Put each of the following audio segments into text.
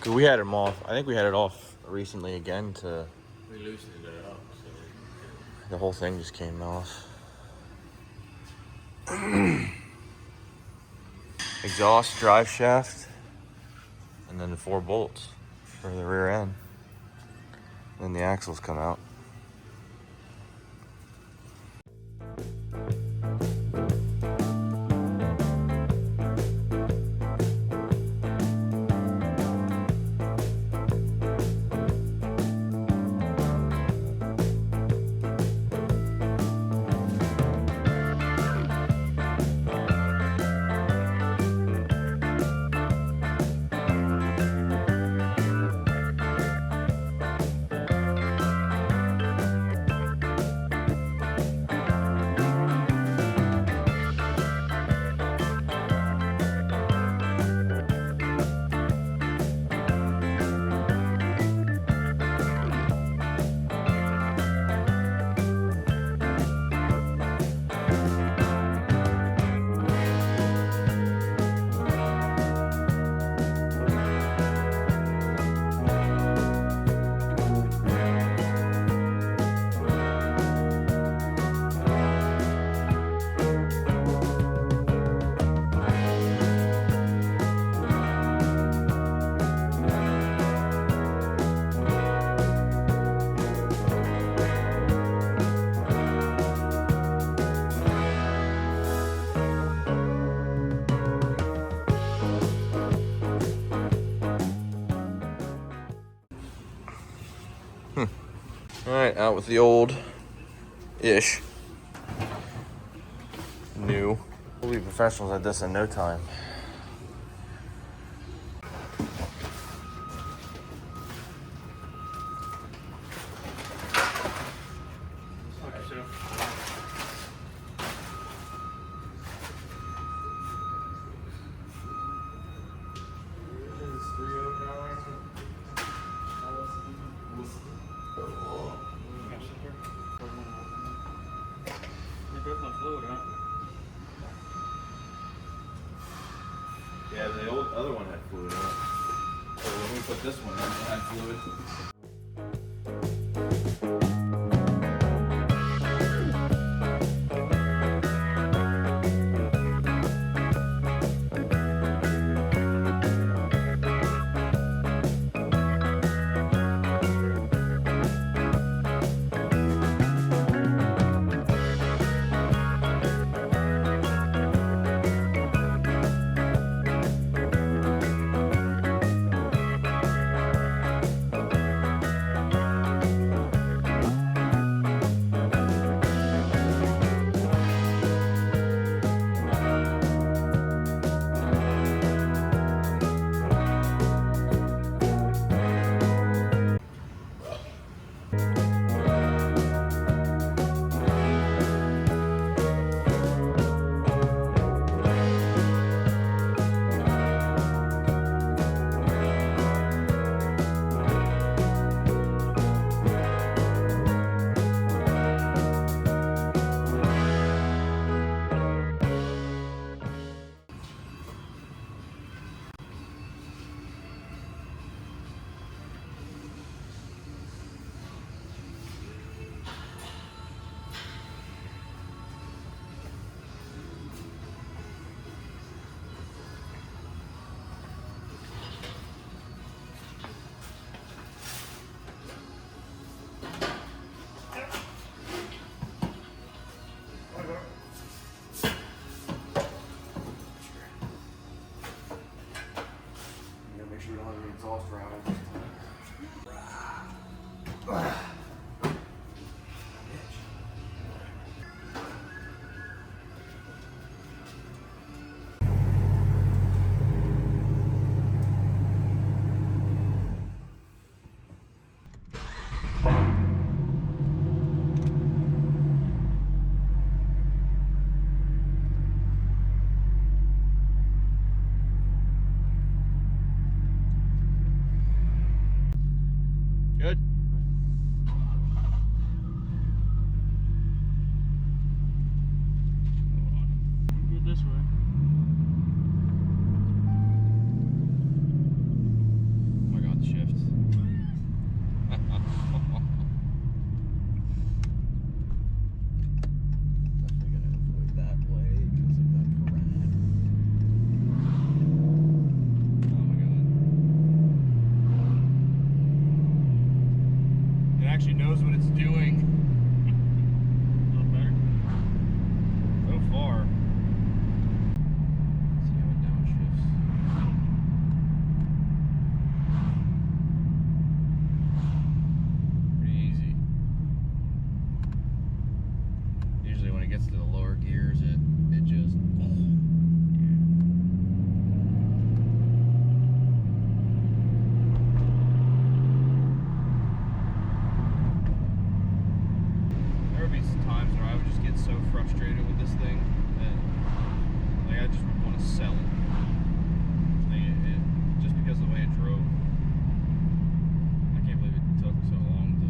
We had him off. I think we had it off recently again to... We loosened it up, so... The whole thing just came off. Exhaust, drive shaft, and then the 4 bolts for the rear end. Then the axles come out. Alright, out with the old-ish. New. We'll be professionals at this in no time. Yeah, the other one had fluid in it. So when we put this one in, it had fluid. Exhaust rattle this time. Good. Go this way. Oh my knows what it's doing. A little better. So far. Let's see how it downshifts. Pretty easy. Usually when it gets to the lower gears, it just... There would be times where I would just get so frustrated with this thing that like I just would want to sell it. Like just because of the way it drove. I can't believe it took so long to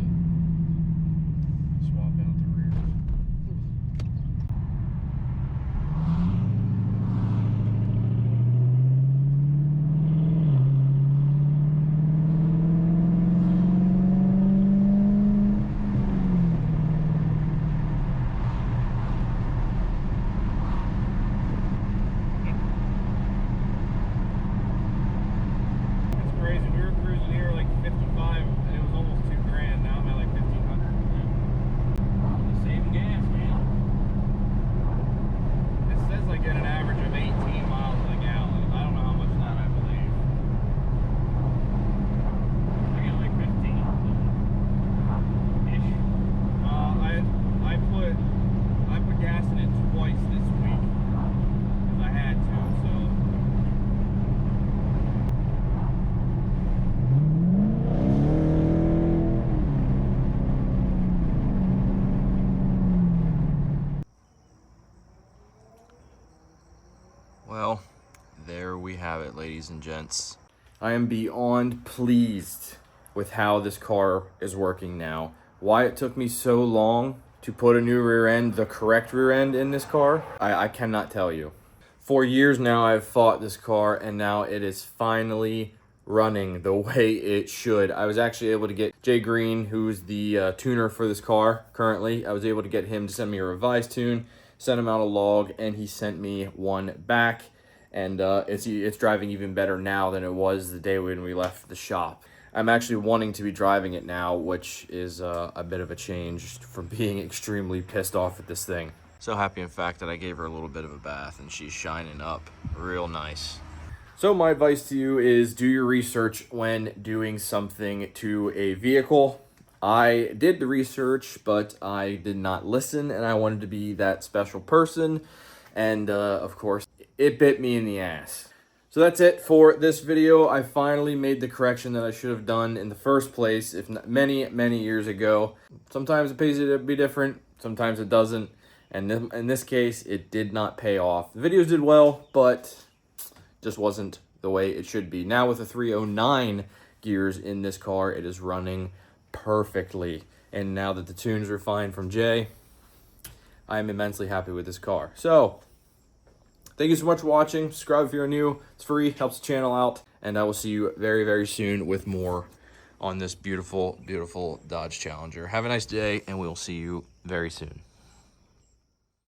swap out the rears. Crazy. We were cruising here like 55 and it was almost $2,000. Now I'm at like 1,500. Saving gas, man. It says like at an average of 18 miles a gallon. I don't know how much that I believe. I got like 15. Ish. I put gas in it twice this week because I had to. So. Well, there we have it, ladies and gents. I am beyond pleased with how this car is working now. Why it took me so long to put a new rear end, the correct rear end in this car, I cannot tell you. For years now, I've fought this car, and now it is finally running the way it should. I was actually able to get Jay Green, who's the tuner for this car currently. I was able to get him to send me a revised tune, sent him out a log, and he sent me one back. And it's driving even better now than it was the day when we left the shop. I'm actually wanting to be driving it now, which is a bit of a change from being extremely pissed off at this thing. So happy, in fact, that I gave her a little bit of a bath and she's shining up real nice. So my advice to you is do your research when doing something to a vehicle. I did the research, but I did not listen, and I wanted to be that special person. And of course, it bit me in the ass. So that's it for this video. I finally made the correction that I should have done in the first place, if not many, many years ago. Sometimes it pays to be different, sometimes it doesn't. And in this case, it did not pay off. The videos did well, but just wasn't the way it should be. Now with the 309 gears in this car, it is running perfectly. And now that the tunes are fine from Jay, I am immensely happy with this car. So, thank you so much for watching. Subscribe if you're new. It's free, helps the channel out. And I will see you very, very soon with more on this beautiful, beautiful Dodge Challenger. Have a nice day, and we'll see you very soon.